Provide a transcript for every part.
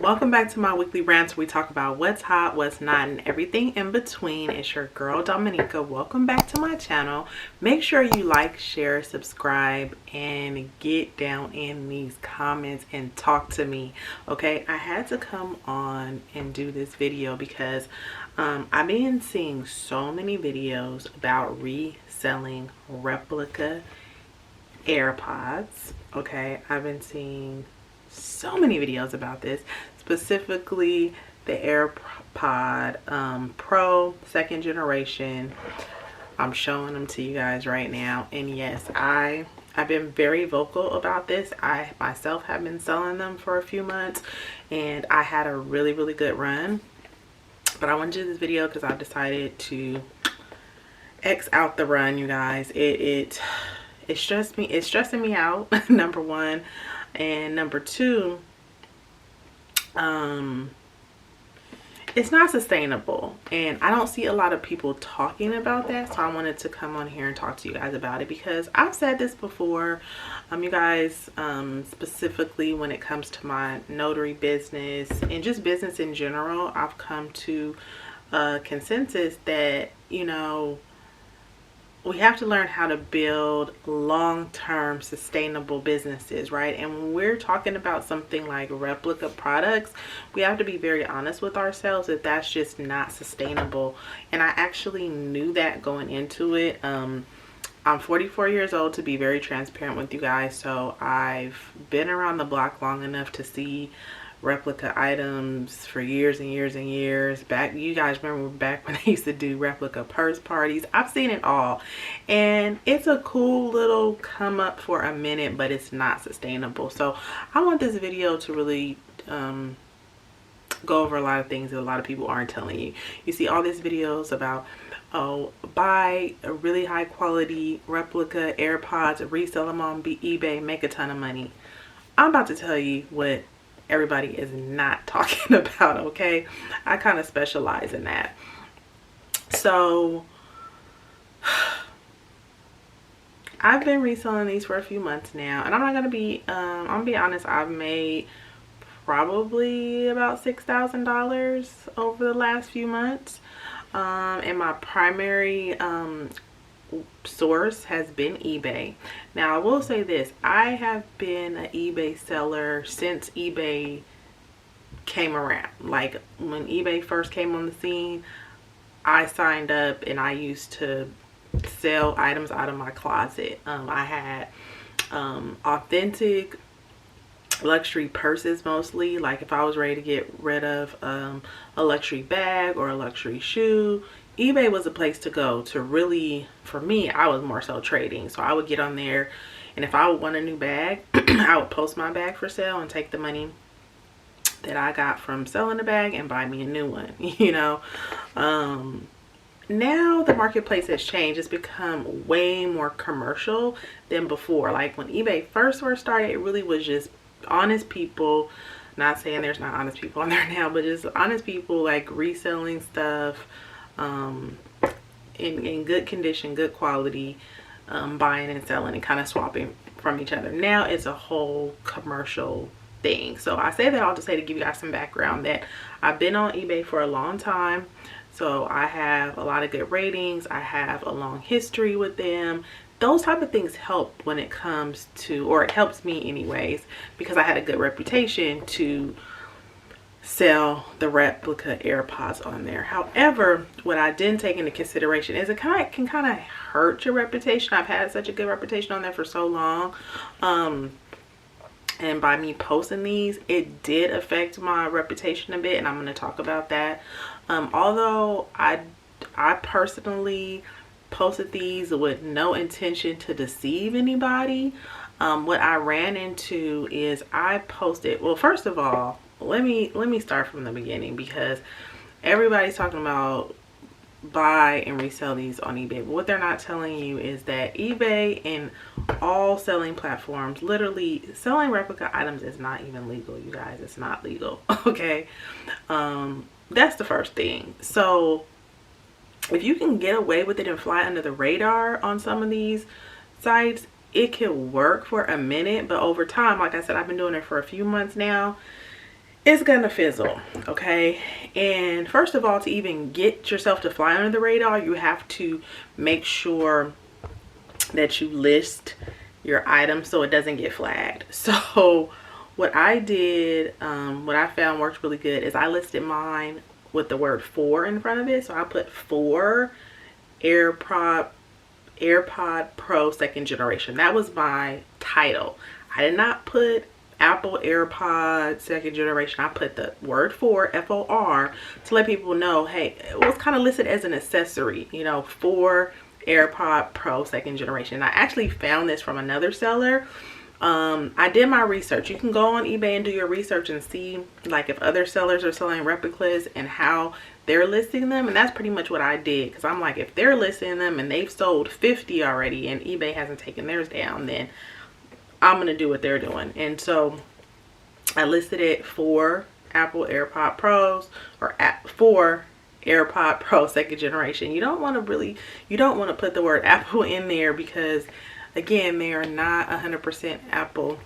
Welcome back to my weekly rants where we talk about what's hot, what's not, and everything in between. It's your girl Dominica. Welcome back to my channel. Make sure you like, share, subscribe, and get down in these comments and talk to me. Okay, I had to come on and do this video because I've been seeing so many videos about reselling replica AirPods. Okay, I've been seeing so many videos about this, specifically the AirPod Pro 2nd generation. I'm showing them to you guys right now, and yes, I've been very vocal about this. I myself have been selling them for a few months, and I had a really good run. But I wanted to do this video because I've decided to X out the run, you guys. It's stressing me out. Number one. And number two, it's not sustainable, and I don't see a lot of people talking about that, so I wanted to come on here and talk to you guys about it because I've said this before, you guys, specifically when it comes to my notary business and just business in general. I've come to a consensus that, you know, we have to learn how to build long-term sustainable businesses, right? And when we're talking about something like replica products, we have to be very honest with ourselves that that's just not sustainable. And I actually knew that going into it. I'm 44 years old, to be very transparent with you guys, so I've been around the block long enough to see replica items for years and years and years. Back, you guys remember back when I used to do replica purse parties? I've seen it all, and it's a cool little come up for a minute, but it's not sustainable. So I want this video to really go over a lot of things that a lot of people aren't telling you. You see all these videos about, oh, buy a really high quality replica AirPods, resell them on eBay, make a ton of money. I'm about to tell you what everybody is not talking about, okay? I kind of specialize in that. So I've been reselling these for a few months now, and I'm not gonna be I'm gonna be honest, I've made probably about $6,000 over the last few months, and my primary source has been eBay. Now I will say this, I have been an eBay seller since eBay came around. Like when eBay first came on the scene, I signed up and I used to sell items out of my closet. I had authentic luxury purses mostly. Like if I was ready to get rid of a luxury bag or a luxury shoe, eBay was a place to go to really, for me, I was more so trading. So I would get on there, and if I would want a new bag, I would post my bag for sale and take the money that I got from selling the bag and buy me a new one, you know. Now the marketplace has changed. It's become way more commercial than before. Like when eBay first started, it really was just honest people. Not saying there's not honest people on there now, but just honest people like reselling stuff in good condition, good quality, buying and selling and kind of swapping from each other. Now it's a whole commercial thing. So I say that all to say, to give you guys some background, that I've been on eBay for a long time, so I have a lot of good ratings. I have a long history with them. Those type of things help when it comes to, or it helps me anyways, because I had a good reputation to sell the replica AirPods on there. However, what I didn't take into consideration is it can kind of hurt your reputation. I've had such a good reputation on there for so long, and by me posting these, it did affect my reputation a bit, and I'm going to talk about that. Although I personally posted these with no intention to deceive anybody, what I ran into is I posted, well, first of all, let me start from the beginning, because everybody's talking about buy and resell these on eBay, but what they're not telling you is that eBay and all selling platforms, literally selling replica items is not even legal, you guys. It's not legal. Okay, that's the first thing. So if you can get away with it and fly under the radar on some of these sites, it can work for a minute, but over time, like I said, I've been doing it for a few months now, it's gonna fizzle, okay? And first of all, to even get yourself to fly under the radar, you have to make sure that you list your item so it doesn't get flagged. So what I did, what I found worked really good is I listed mine with the word 4 in front of it. So I put 4 AirPod Pro 2nd generation. That was my title. I did not put Apple AirPods 2nd generation. I put the word 4, F-O-R, to let people know, hey, it was kind of listed as an accessory, you know, 4 AirPod Pro 2nd generation. I actually found this from another seller. I did my research. You can go on eBay and do your research and see like if other sellers are selling replicas and how they're listing them. And that's pretty much what I did, because I'm like, if they're listing them and they've sold 50 already and eBay hasn't taken theirs down, then I'm gonna do what they're doing. And so I listed it for Apple AirPod Pros, or 4 AirPod Pro 2nd generation. You don't want to put the word Apple in there, because again, they are not 100% Apple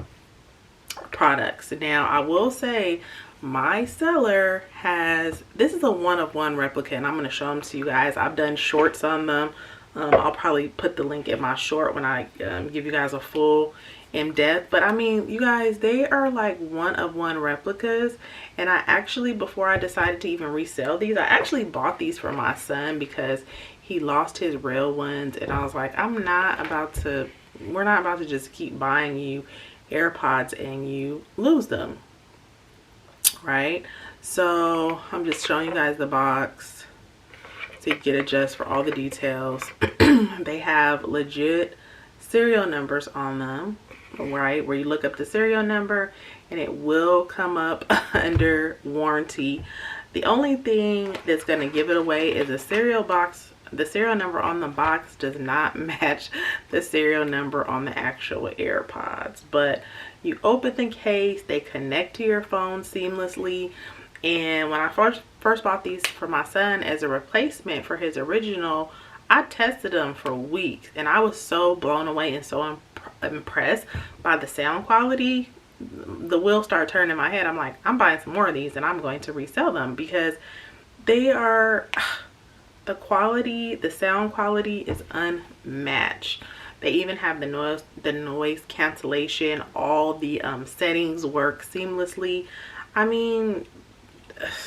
products. Now I will say my seller has, this is a one-of-one replica, and I'm going to show them to you guys. I've done shorts on them. I'll probably put the link in my short when I give you guys a full in-depth. But I mean, you guys, they are like one-of-one replicas. And I actually, before I decided to even resell these, I actually bought these for my son because he lost his real ones. And I was like, we're not about to just keep buying you AirPods and you lose them, right? So I'm just showing you guys the box so you get a gist for all the details. They have legit serial numbers on them, right, where you look up the serial number and it will come up under warranty. The only thing that's going to give it away is a serial box. The serial number on the box does not match the serial number on the actual AirPods, but you open the case, they connect to your phone seamlessly. And when I first bought these for my son as a replacement for his original, I tested them for weeks and I was so blown away and so impressed by the sound quality. The wheels start turning in my head. I'm like, I'm buying some more of these and I'm going to resell them, because they are, the quality, the sound quality is unmatched. They even have the noise cancellation. All the settings work seamlessly. I mean,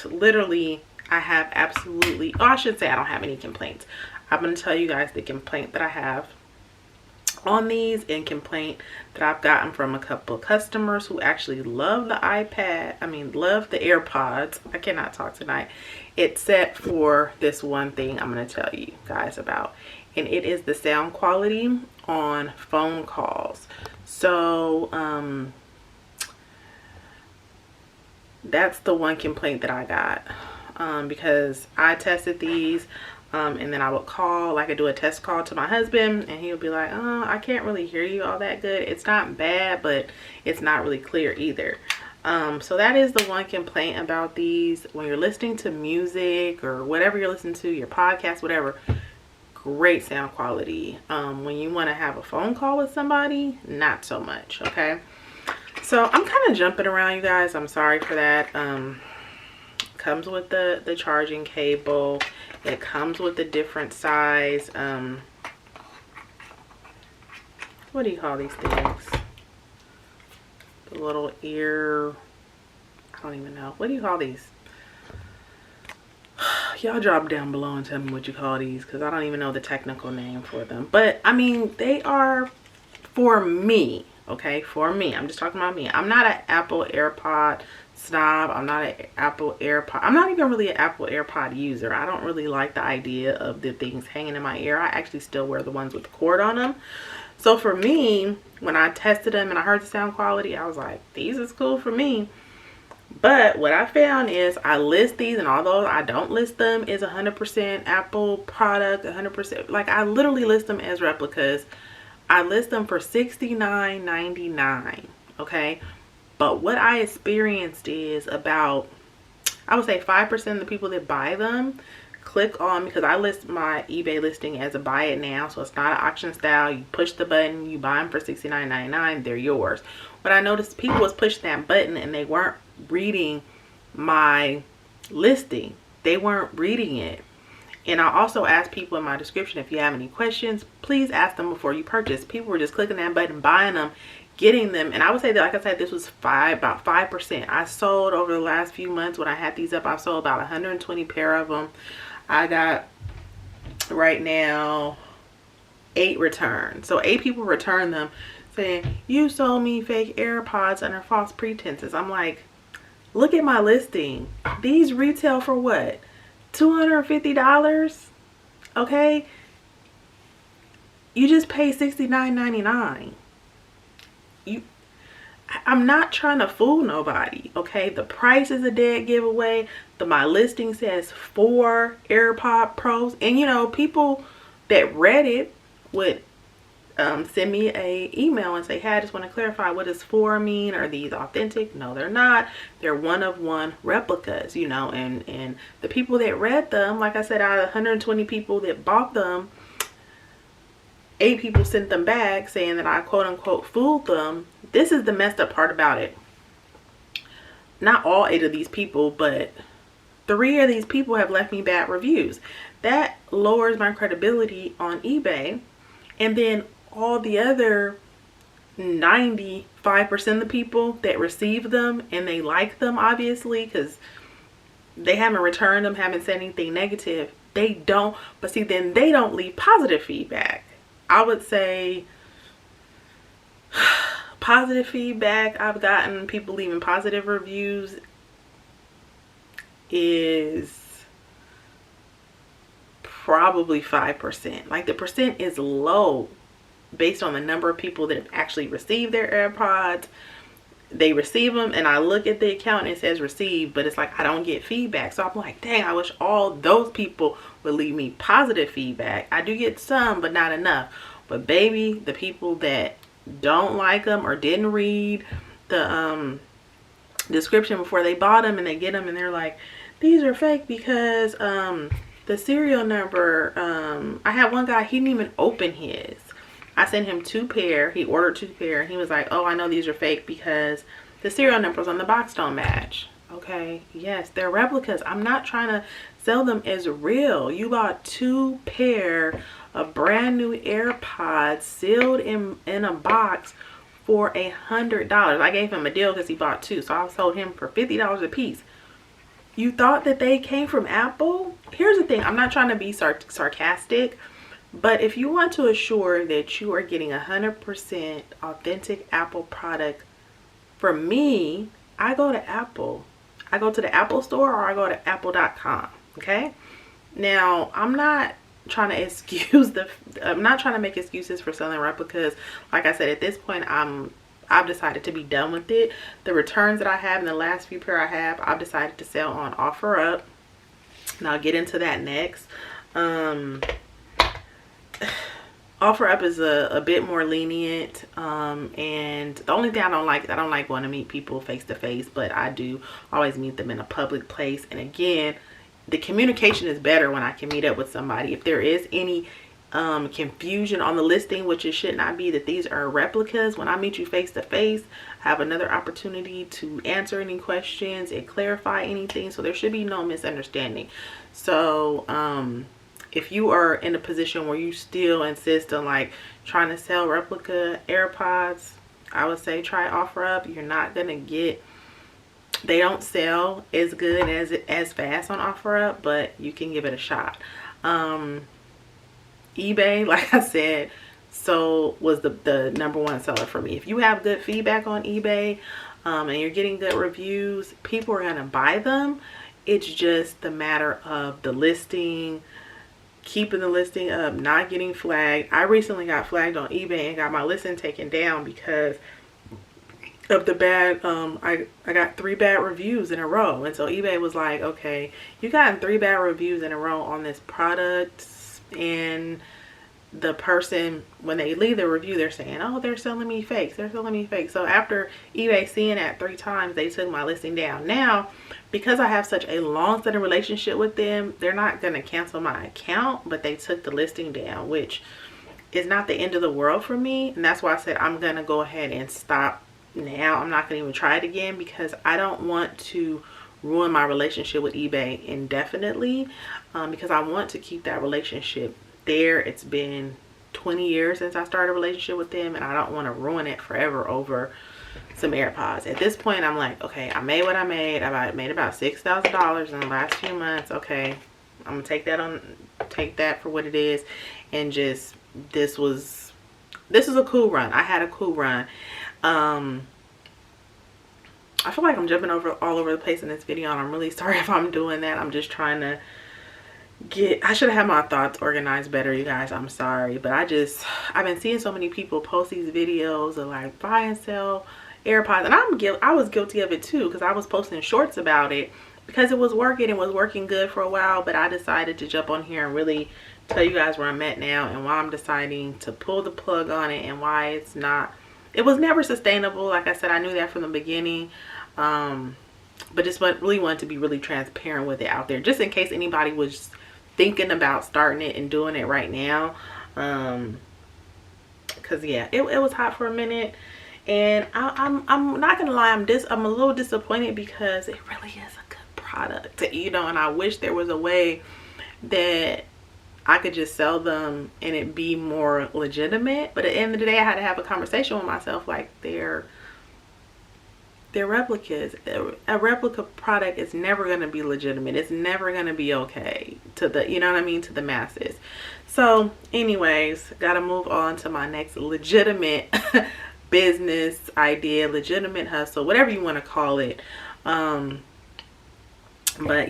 literally, I have absolutely, oh, I should say I don't have any complaints. I'm going to tell you guys the complaint that I have on these, and complaint that I've gotten from a couple of customers who actually love the love the AirPods. I cannot talk tonight, except for this one thing I'm going to tell you guys about, and it is the sound quality on phone calls. So that's the one complaint that I got, because I tested these. And then I would call, like I do a test call to my husband, and he'll be like, oh, I can't really hear you all that good. It's not bad, but it's not really clear either. So that is the one complaint about these. When you're listening to music or whatever you're listening to, your podcast, whatever, great sound quality. When you want to have a phone call with somebody, not so much, okay? So I'm kind of jumping around, you guys. I'm sorry for that. Comes with the charging cable. It comes with a different size, what do you call these things? The little ear, I don't even know. What do you call these? Y'all drop down below and tell me what you call these, because I don't even know the technical name for them. But I mean, they are for me, okay? For me. I'm just talking about me. I'm not an Apple AirPod snob. I'm not an Apple AirPod. I'm not even really an Apple AirPod user. I don't really like the idea of the things hanging in my ear. I actually still wear the ones with the cord on them. So for me, when I tested them and I heard the sound quality, I was like, these is cool for me. But what I found is I list these, and although I don't list them as 100% Apple product, 100%, like I literally list them as replicas. I list them for $69.99, okay? But what I experienced is about, I would say 5% of the people that buy them click on, because I list my eBay listing as a buy it now, so it's not an auction style. You push the button, you buy them for $69.99, they're yours. What I noticed, people was pushing that button and they weren't reading my listing. They weren't reading it. And I also asked people in my description, if you have any questions, please ask them before you purchase. People were just clicking that button, buying them, getting them. And I would say that, like I said, this was about 5%. I sold over the last few months when I had these up, I sold about 120 pair of them. I got right now 8 returns. So 8 people returned them saying, you sold me fake AirPods under false pretenses. I'm like, look at my listing. These retail for what? $250. Okay, you just pay $69.99. I'm not trying to fool nobody. Okay, the price is a dead giveaway. My listing says 4 AirPod Pros, and you know, people that read it would send me a email and say, hey, I just want to clarify, what does 4 mean? Are these authentic? No, they're not. They're one-of-one replicas, you know. And the people that read them, like I said, out of 120 people that bought them, 8 people sent them back saying that I quote-unquote fooled them. This is the messed up part about it. Not all 8 of these people, but 3 of these people have left me bad reviews. That lowers my credibility on eBay. And then all the other 95% of the people that receive them and they like them, obviously, because they haven't returned them, haven't said anything negative, they don't. But see, then they don't leave positive feedback. I would say positive feedback I've gotten, people leaving positive reviews, is probably 5%. Like, the percent is low based on the number of people that have actually received their AirPods. They receive them and I look at the account and it says received, but it's like I don't get feedback. So I'm like, dang, I wish all those people would leave me positive feedback. I do get some, but not enough. But baby, the people that don't like them or didn't read the description before they bought them, and they get them and they're like, these are fake because the serial number, I had one guy, he didn't even open his. I sent him 2 pair. He ordered 2 pair. And he was like, oh, I know these are fake because the serial numbers on the box don't match. Okay, yes, they're replicas. I'm not trying to sell them as real. You bought 2 pair of brand new AirPods sealed in a box for $100. I gave him a deal because he bought 2. So I sold him for $50 a piece. You thought that they came from Apple? Here's the thing. I'm not trying to be sarcastic. But if you want to assure that you are getting 100% authentic Apple product, for me, I go to Apple. I go to the Apple store or I go to apple.com. Okay? Now, I'm not trying to make excuses for selling replicas. Like I said, at this point, I've decided to be done with it. The returns that I have in the last few pair I have, I've decided to sell on OfferUp. And I'll get into that next. OfferUp is a bit more lenient, and the only thing I don't like going to meet people face to face, but I do always meet them in a public place. And again, the communication is better when I can meet up with somebody. If there is any confusion on the listing, which it should not be, that these are replicas, when I meet you face to face, I have another opportunity to answer any questions and clarify anything, so there should be no misunderstanding. So if you are in a position where you still insist on like trying to sell replica AirPods, I would say try OfferUp. You're not gonna get, they don't sell as good as fast on OfferUp, but you can give it a shot. eBay, like I said, was the #1 seller for me. If you have good feedback on eBay and you're getting good reviews, people are gonna buy them. It's just the matter of the listing, keeping the listing up, not getting flagged. I recently got flagged on eBay and got my listing taken down because of the bad, I got 3 bad reviews in a row. And so eBay was like, okay, you gotten 3 bad reviews in a row on this product, and the person, when they leave the review, they're saying, oh, they're selling me fakes, they're selling me fakes. So after eBay seeing that 3 times, they took my listing down. Now, because I have such a long-standing relationship with them, they're not going to cancel my account, but they took the listing down, which is not the end of the world for me. And that's why I said I'm going to go ahead and stop now. I'm not going to even try it again because I don't want to ruin my relationship with eBay indefinitely, because I want to keep that relationship there. It's been 20 years since I started a relationship with them, and I don't want to ruin it forever over some AirPods. At this point, I'm like, okay, I made what I made. I made about $6,000 in the last few months. Okay, I'm gonna take that for what it is, and just this was a cool run. I had a cool run. I feel like I'm jumping all over the place in this video, and I'm really sorry if I'm doing that. I'm just trying to I should have had my thoughts organized better, you guys. I'm sorry, but I've been seeing so many people post these videos of like buy and sell AirPods, and I was guilty of it too, because I was posting shorts about it because it was working good for a while. But I decided to jump on here and really tell you guys where I'm at now, and why I'm deciding to pull the plug on it, and why it was never sustainable. Like I said, I knew that from the beginning. But just really wanted to be really transparent with it out there, just in case anybody was thinking about starting it and doing it right now. Because yeah, it was hot for a minute, and I'm not gonna lie, I'm a little disappointed, because it really is a good product, you know, and I wish there was a way that I could just sell them and it be more legitimate. But at the end of the day, I had to have a conversation with myself, like they're replicas. A replica product is never going to be legitimate. It's never going to be okay to the, you know what I mean, to the masses. So anyways, gotta move on to my next legitimate business idea, legitimate hustle, whatever you want to call it. But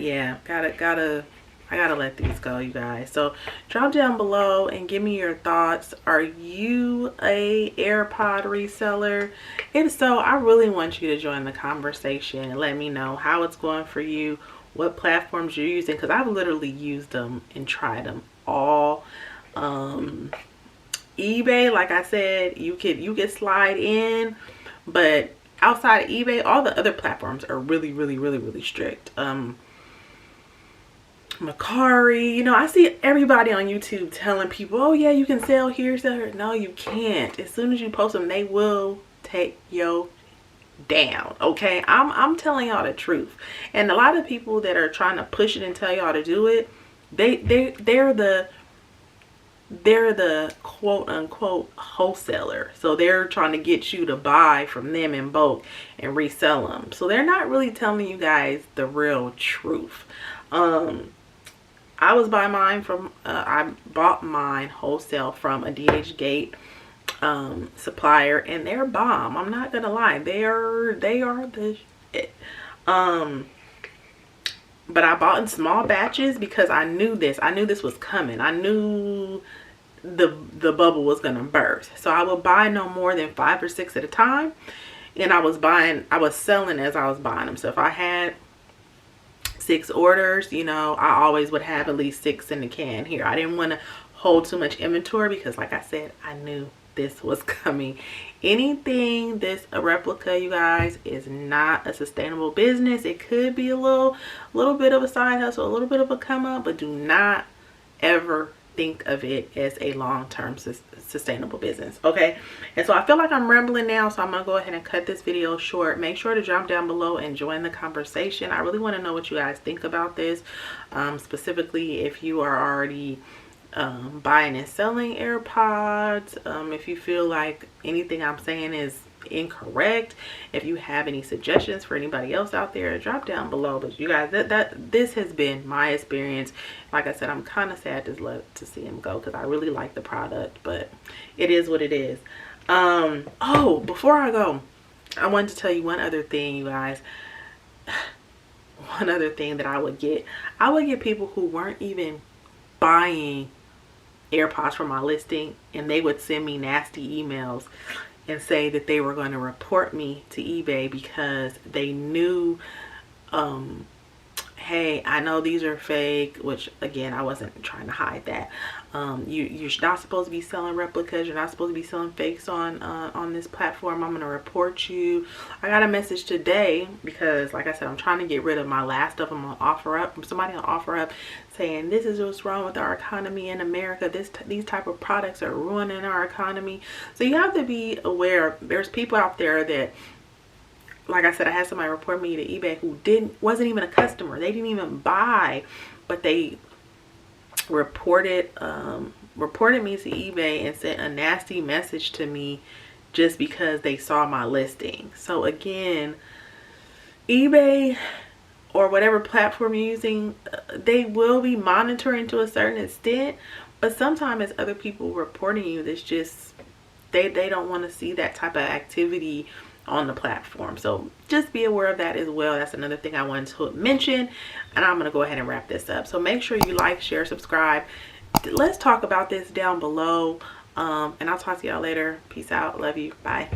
yeah, I gotta let these go, you guys. So drop down below and give me your thoughts. Are you a AirPod reseller? If so, I really want you to join the conversation and let me know how it's going for you, what platforms you're using, because I've literally used them and tried them all. eBay, like I said, you could slide in, but outside of eBay, all the other platforms are really strict. Macari, you know, I see everybody on YouTube telling people, oh yeah, you can sell here, sell here. No, you can't. As soon as you post them, they will take you down. Okay, I'm telling y'all the truth. And a lot of people that are trying to push it and tell y'all to do it, they're the quote unquote wholesaler. So they're trying to get you to buy from them in bulk and resell them. So they're not really telling you guys the real truth. I was buying mine from I bought mine wholesale from a DH supplier, and they're bomb. I'm not gonna lie, they are the shit. But I bought in small batches because I knew this was coming. I knew the bubble was gonna burst. So I would buy no more than 5 or 6 at a time, and I was selling as I was buying them. So if I had 6 orders, you know, I always would have at least 6 in the can here. I didn't want to hold too much inventory because, like I said, I knew this was coming. Anything that's a replica, you guys, is not a sustainable business. It could be a little bit of a side hustle, a little bit of a come up, but do not ever think of it as a long-term sustainable business. Okay, and so I feel like I'm rambling now, so I'm gonna go ahead and cut this video short. Make sure to drop down below and join the conversation. I really want to know what you guys think about this, specifically if you are already buying and selling AirPods, if you feel like anything I'm saying is incorrect, if you have any suggestions for anybody else out there, drop down below. But you guys, this has been my experience. Like I said, I'm kind of sad to see him go, because I really like the product, but it is what it is. Oh, before I go, I wanted to tell you one other thing, you guys. One other thing that I would get people who weren't even buying AirPods from my listing, and they would send me nasty emails and say that they were going to report me to eBay because they knew, hey, I know these are fake, which again, I wasn't trying to hide that. You're not supposed to be selling replicas. You're not supposed to be selling fakes on this platform. I'm going to report you. I got a message today because, like I said, I'm trying to get rid of my last of them on OfferUp, from somebody on OfferUp, saying this is what's wrong with our economy in America. These type of products are ruining our economy. So you have to be aware. There's people out there that like I said, I had somebody report me to eBay who wasn't even a customer. They didn't even buy, but they reported me to eBay and sent a nasty message to me just because they saw my listing. So again, eBay or whatever platform you're using, they will be monitoring to a certain extent, but sometimes it's other people reporting you that's just they don't want to see that type of activity on the platform. So just be aware of that as well. That's another thing I wanted to mention, and I'm going to go ahead and wrap this up. So make sure you like, share, subscribe. Let's talk about this down below, and I'll talk to y'all later. Peace out. Love you. Bye.